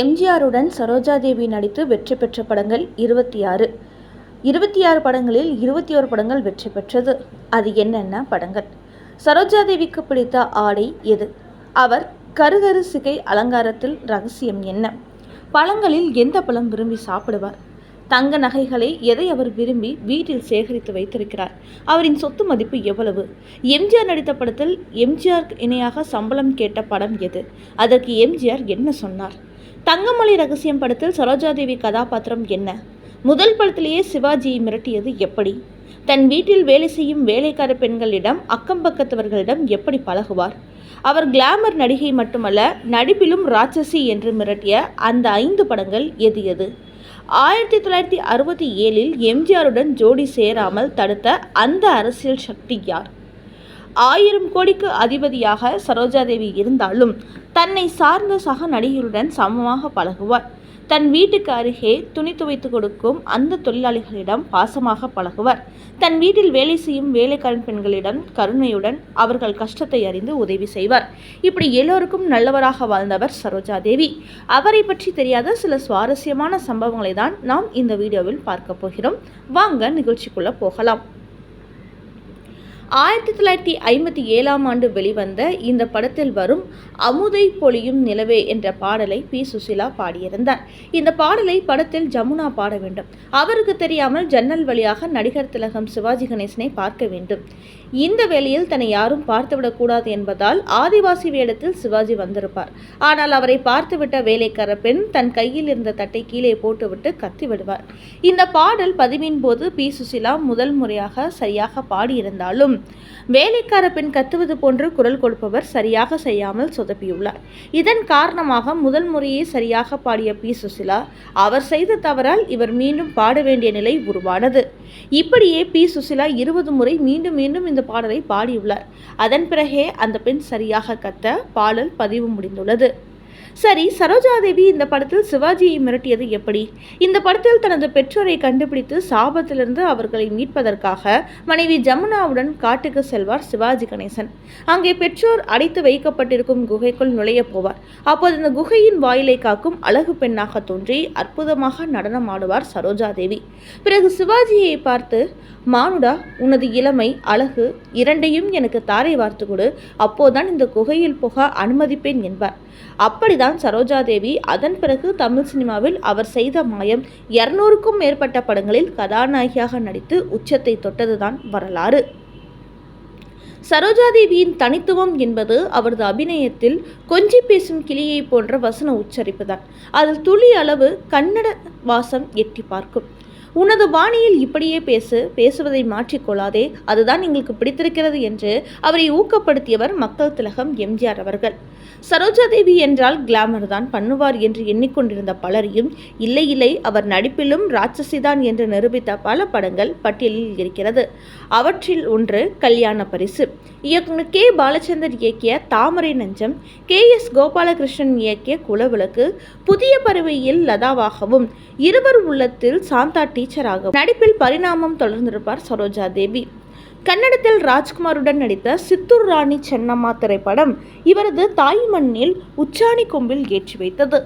எம்ஜிஆருடன் சரோஜாதேவி நடித்து வெற்றி பெற்ற படங்கள் 26. 26 படங்களில் 21 படங்கள் வெற்றி பெற்றது. அது என்னென்ன படங்கள்? சரோஜாதேவிக்கு பிடித்த ஆடை எது? அவர் கருகரு சிகை அலங்காரத்தில் ரகசியம் என்ன? பழங்களில் எந்த பழம் விரும்பி சாப்பிடுவார்? தங்க நகைகளை எதை அவர் விரும்பி வீட்டில் சேகரித்து வைத்திருக்கிறார்? அவரின் சொத்து மதிப்பு எவ்வளவு? எம்ஜிஆர் நடித்த படத்தில் எம்ஜிஆர் இணையாக சம்பளம் கேட்ட படம் எது? அதற்கு எம்ஜிஆர் என்ன சொன்னார்? தங்கமலை ரகசியம் படத்தில் சரோஜாதேவி கதாபாத்திரம் என்ன? முதல் படத்திலேயே சிவாஜியை மிரட்டியது எப்படி? தன் வீட்டில் வேலை செய்யும் வேலைக்கார பெண்களிடம் அக்கம் பக்கத்தவர்களிடம் எப்படி பழகுவார்? அவர் கிளாமர் நடிகை மட்டுமல்ல, நடிப்பிலும் ராட்சசி என்று மிரட்டிய அந்த 5 படங்கள் எது எது? 1967 எம்ஜிஆருடன் ஜோடி சேராமல் தடுத்த அந்த அரசியல் சக்தி யார்? 1000 கோடிக்கு அதிபதியாக சரோஜாதேவி இருந்தாலும் தன்னை சார்ந்த சக நடிகருடன் சமமாக பழகுவார். தன் வீட்டுக்கு அருகே துணி துவைத்து கொடுக்கும் அந்த தொழிலாளிகளிடம் பாசமாக பழகுவார். தன் வீட்டில் வேலை செய்யும் வேலைக்காரன் பெண்களிடம் கருணையுடன் அவர்கள் கஷ்டத்தை அறிந்து உதவி செய்வார். இப்படி எல்லோருக்கும் நல்லவராக வாழ்ந்தவர் சரோஜாதேவி. அவரை பற்றி தெரியாத சில சுவாரஸ்யமான சம்பவங்களை தான் நாம் இந்த வீடியோவில் பார்க்க போகிறோம். வாங்க நிகழ்ச்சிக்குள்ள போகலாம். 1957 வெளிவந்த இந்த படத்தில் வரும் அமுதை பொழியும் நிலவே என்ற பாடலை பி. சுசீலா பாடியிருந்தார். இந்த பாடலை படத்தில் ஜமுனா பாட வேண்டும். அவருக்கு தெரியாமல் ஜன்னல் வழியாக நடிகர் திலகம் சிவாஜி கணேசனை பார்க்க வேண்டும். இந்த வேளையில் தன்னை யாரும் பார்த்துவிடக்கூடாது என்பதால் ஆதிவாசி வேடத்தில் சிவாஜி வந்திருப்பார். ஆனால் அவரை பார்த்துவிட்ட வேலைக்கார பெண் தன் கையில் இருந்த தட்டை கீழே போட்டுவிட்டு கத்தி விடுவார். இந்த பாடல் பதிவின் போது பி. சுசீலா முதல் முறையாக சரியாக பாடியிருந்தாலும் வேலைக்கார பெண் கத்துவது போன்று குரல் கொடுப்பவர் சரியாக செய்யாமல் சொதப்பியுள்ளார். இதன் காரணமாக முதல் முறையே சரியாக பாடிய பி. சுசீலா அவர் செய்த தவறால் இவர் மீண்டும் பாட வேண்டிய நிலை உருவானது. இப்படியே பி. சுசீலா 20 முறை மீண்டும் மீண்டும் இந்த பாடலை பாடியுள்ளார். அதன் பிறகே அந்த பெண் சரியாக கத்த பாடல் பதிவு முடிந்துள்ளது. சரி, சரோஜாதேவி இந்த படத்தில் சிவாஜியை மிரட்டியது எப்படி? இந்த படத்தில் தனது பெற்றோரை கண்டுபிடித்து சாபத்திலிருந்து அவர்களை மீட்பதற்காக மனைவி ஜமுனாவுடன் காட்டுக்கு செல்வார் சிவாஜி கணேசன். அங்கே பெற்றோர் அடைத்து வைக்கப்பட்டிருக்கும் குகைக்குள் நுழைய போவார். அப்போது இந்த குகையின் வாயிலை காக்கும் அழகு பெண்ணாக தோன்றி அற்புதமாக நடனம் ஆடுவார் சரோஜாதேவி. பிறகு சிவாஜியை பார்த்து, மானுடா, உனது இளமை அழகு இரண்டையும் எனக்கு தாரை வார்த்து கொடு, அப்போதான் இந்த குகையில் போக அனுமதிப்பேன் என்பார். அப்படிதான் சரோஜாதேவி அதன் பிறகு தமிழ் சினிமாவில் அவர் செய்த மாயம் 200க்கும் மேற்பட்ட படங்களில் கதாநாயகியாக நடித்து உச்சத்தை தொட்டதுதான் வரலாறு. சரோஜாதேவியின் தனித்துவம் என்பது அவரது அபிநயத்தில் கொஞ்சி பேசும் கிளியை போன்ற வசன உச்சரிப்பு தான். அதில் துளி அளவு கன்னட வாசம் எட்டி பார்க்கும். உனது வாணியில் இப்படியே பேசுவதை மாற்றிக்கொள்ளாதே, அதுதான் எங்களுக்கு பிடித்திருக்கிறது என்று அவரை ஊக்கப்படுத்தியவர் மக்கள் திலகம் எம்ஜிஆர் அவர்கள். சரோஜாதேவி என்றால் கிளாமர் தான் பண்ணுவார் என்று எண்ணிக்கொண்டிருந்த பலரையும் இல்லை அவர் நடிப்பிலும் ராட்சசிதான் என்று நிரூபித்த பல படங்கள் பட்டியலில் இருக்கிறது. அவற்றில் ஒன்று கல்யாண பரிசு. இயக்குனர் கே. பாலச்சந்தர் இயக்கிய தாமரை நஞ்சம், கே. எஸ். கோபாலகிருஷ்ணன் இயக்கிய குலவிளக்கு, புதிய பறவையில் லதாவாகவும், இருவர் உள்ளத்தில் சாந்தா டீச்சராகவும் நடிப்பில் பரிணாமம் தொடர்ந்திருப்பார் சரோஜாதேவி. கன்னடத்தில் ராஜ்குமாருடன் நடித்த சித்தூர் ராணி சென்னம்மா திரைப்படம் இவரது தாய் மண்ணில் உச்சாணி கொம்பில் ஏற்றி வைத்தது.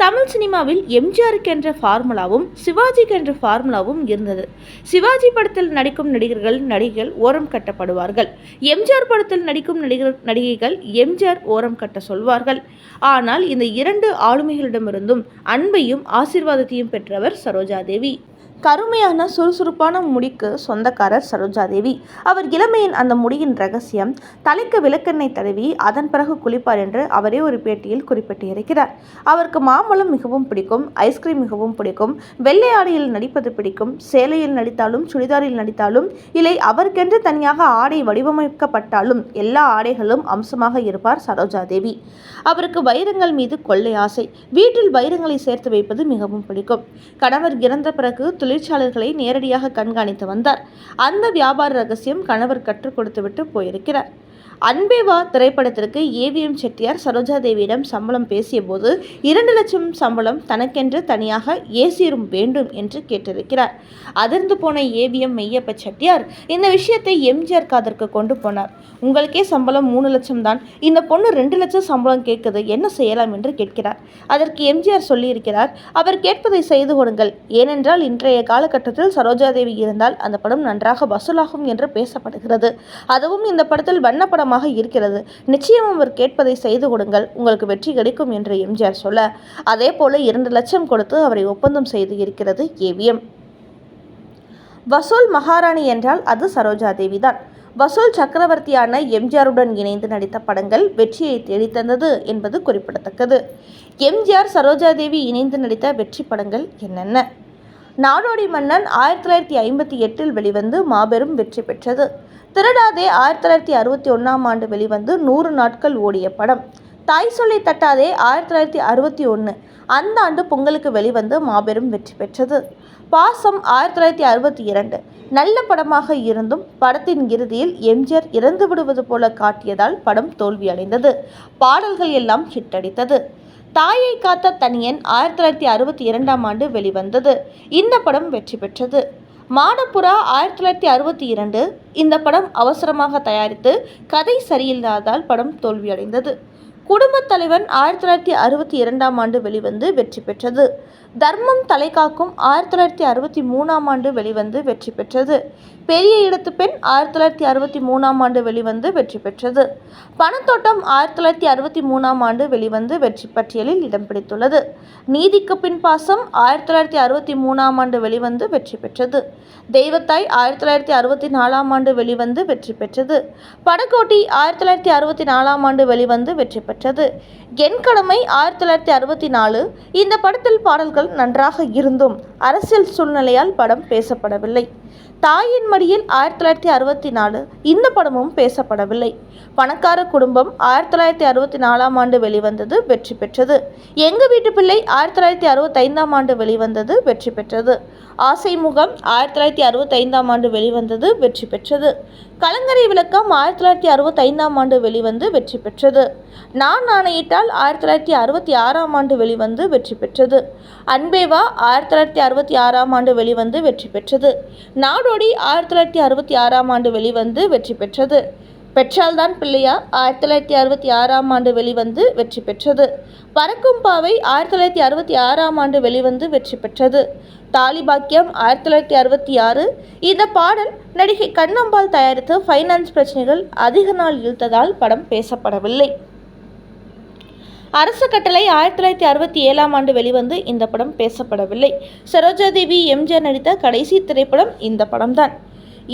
தமிழ் சினிமாவில் எம்ஜிஆருக்கு என்ற ஃபார்முலாவும் சிவாஜிக்கு என்ற ஃபார்முலாவும் இருந்தது. சிவாஜி படத்தில் நடிக்கும் நடிகைகள் ஓரம் கட்டப்படுவார்கள். எம்ஜிஆர் படத்தில் நடிக்கும் நடிகைகள் எம்ஜிஆர் ஓரம் கட்ட சொல்வார்கள். ஆனால் இந்த 2 ஆளுமைகளிடமிருந்தும் அன்பையும் ஆசீர்வாதத்தையும் பெற்றவர் சரோஜாதேவி. கருமையான சுறுசுறுப்பான முடிக்கு சொந்தக்காரர் சரோஜாதேவி. அவர் இளமையின் அந்த முடியின் ரகசியம், தலைக்கு விளக்கெண்ணெய் தடவி அதன் பிறகு குளிப்பார் என்று அவரே ஒரு பேட்டியில் குறிப்பிட்டு இருக்கிறார். அவருக்கு மாம்பழம் மிகவும் பிடிக்கும், ஐஸ்கிரீம் மிகவும் பிடிக்கும், வெள்ளை ஆடையில் நடிப்பது பிடிக்கும். சேலையில் நடித்தாலும் சுடிதாரில் நடித்தாலும் இல்லை அவருக்கென்று தனியாக ஆடை வடிவமைக்கப்பட்டாலும் எல்லா ஆடைகளும் அம்சமாக இருப்பார் சரோஜாதேவி. அவருக்கு வைரங்கள் மீது கொள்ளை ஆசை. வீட்டில் வைரங்களை சேர்த்து வைப்பது மிகவும் பிடிக்கும். கணவர் இறந்த பிறகு தொழிற்சாலைகளை நேரடியாக கண்காணித்து வந்தார். அந்த வியாபார ரகசியம் கணவர் கற்றுக் கொடுத்துவிட்டு போயிருக்கிறார். அன்பே வா திரைப்படத்திற்கு ஏவிஎம் செட்டியார் சரோஜாதேவியிடம் சம்பளம் பேசிய போது 2 லட்சம் சம்பளம் தனக்கென்று தனியாக ஏசி ரூம் வேண்டும் என்று கேட்டிருக்கிறார். அதிர்ந்து போன ஏவிஎம் மெய்யப்ப செட்டியார் இந்த விஷயத்தை எம்ஜிஆர் காதற்கு கொண்டு போனார். உங்களுக்கே சம்பளம் 3 லட்சம் தான், இந்த பொண்ணு 2 லட்சம் சம்பளம் கேட்குது, என்ன செய்யலாம் என்று கேட்கிறார். அதற்கு எம்ஜிஆர் சொல்லியிருக்கிறார், அவர் கேட்பதை செய்து கொடுங்கள். ஏனென்றால் இன்றைய காலகட்டத்தில் சரோஜாதேவி இருந்தால் அந்த படம் நன்றாக வசூலாகும் என்று பேசப்படுகிறது. அதுவும் இந்த படத்தில் வண்ணப்படம் இருக்கிறது. நிச்சயம் அவர் கேட்பதை செய்து கொடுங்கள், உங்களுக்கு வெற்றி கிடைக்கும் என்று எம்ஜிஆர் சொல்ல, அதே போல 2 லட்சம் கொடுத்து அவரை ஒப்பந்தம் செய்து இருக்கிறது ஏவிஎம். வசூல் மகாராணி என்றால் அது சரோஜாதேவி தான். வசூல் சக்கரவர்த்தியான எம்ஜிஆருடன் இணைந்து நடித்த படங்கள் வெற்றியை தேடித்தந்தது என்பது குறிப்பிடத்தக்கது. எம்ஜிஆர் சரோஜாதேவி இணைந்து நடித்த வெற்றி படங்கள் என்னென்ன? நாடோடி மன்னன் 1958 வெளிவந்து மாபெரும் வெற்றி பெற்றது. திருடாதே 1961 ஆண்டு வெளிவந்து 100 நாட்கள் ஓடிய படம். தாய் சொல்லி தட்டாதே 1961 அந்த ஆண்டு பொங்கலுக்கு வெளிவந்து மாபெரும் வெற்றி பெற்றது. பாசம் 1962 நல்ல படமாக இருந்தும் படத்தின் இறுதியில் எம்ஜிஆர் இறந்து விடுவது போல காட்டியதால் படம் தோல்வியடைந்தது. பாடல்கள் எல்லாம் ஹிட் அடித்தது. தாயை காத்த தனியன் 1962 ஆண்டு வெளிவந்தது. இந்த படம் வெற்றி பெற்றது. மாடப்புறா 1962 இந்த படம் அவசரமாக தயாரித்து கதை சரியில்லாததால் படம் தோல்வியடைந்தது. குடும்பத் தலைவன் 1962 ஆண்டு வெளிவந்து வெற்றி பெற்றது. தர்மம் தலைகாக்கும் 1963 ஆண்டு வெளிவந்து வெற்றி பெற்றது. பெரிய இடத்து பெண் 1963 ஆண்டு வெளிவந்து வெற்றி பெற்றது. பணத்தோட்டம் 1963 ஆண்டு வெளிவந்து வெற்றி பட்டியலில் இடம் பிடித்துள்ளது. நீதிக்கு பின் பாசம் 1963 ஆண்டு வெளிவந்து வெற்றி பெற்றது. தெய்வத்தாய் 1964 ஆண்டு வெளிவந்து வெற்றி பெற்றது. படகோட்டி 1964 ஆண்டு வெளிவந்து வெற்றி பெற்றது. என் கடமை 1964 இந்த படத்தில் பாடல்கள் நன்றாக இருந்தும் அரசியல் சூழ்நிலையால் படம் பேசப்படவில்லை. தாயின் மடியில் 1964 இந்த படமும் பேசப்படவில்லை. பணக்கார குடும்பம் 1964 ஆண்டு வெளிவந்தது வெற்றி பெற்றது. எங்க வீட்டு பிள்ளை 1965 ஆண்டு வெளிவந்தது வெற்றி பெற்றது. ஆசை முகம் 1965 ஆண்டு வெளிவந்தது வெற்றி பெற்றது. கலங்கரை விளக்கம் 1965 ஆண்டு வெளிவந்து வெற்றி பெற்றது. நான் ஆணையிட்டால் 1966 ஆண்டு வெளிவந்து வெற்றி பெற்றது. அன்பேவா 1966 ஆண்டு வெளிவந்து வெற்றி பெற்றது. நாடோடி 1966 ஆண்டு வெளிவந்து வெற்றி பெற்றது. பெற்றால்தான் பிள்ளையா 1966 ஆண்டு வெளிவந்து வெற்றி பெற்றது. பறக்கும் பாவை 1966 ஆண்டு வெளிவந்து வெற்றி பெற்றது. தாலிபாக்கியம் 1966 இந்த பாடல் நடிகை கண்ணம்பாள் தயாரித்து ஃபைனான்ஸ் பிரச்சனைகள் அதிக நாள் இழுத்ததால் படம் பேசப்படவில்லை. அரசு கட்டளை 1967 ஆண்டு வெளிவந்து இந்த படம் பேசப்படவில்லை. சரோஜாதேவி எம்ஜிஆர் நடித்த கடைசி திரைப்படம் இந்த படம்தான்.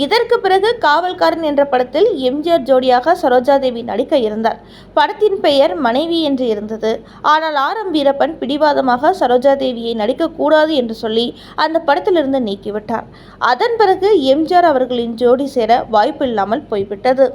இதற்கு பிறகு காவல்காரன் என்ற படத்தில் எம்ஜிஆர் ஜோடியாக சரோஜாதேவி நடிக்க இருந்தார். படத்தின் பெயர் மனைவி என்று இருந்தது. ஆனால் ஆர்.எம். வீரப்பன் பிடிவாதமாக சரோஜாதேவியை நடிக்கக்கூடாது என்று சொல்லி அந்த படத்திலிருந்து நீக்கிவிட்டார். அதன் பிறகு எம்ஜிஆர் அவர்களின் ஜோடி சேர வாய்ப்பு இல்லாமல் போய்விட்டது.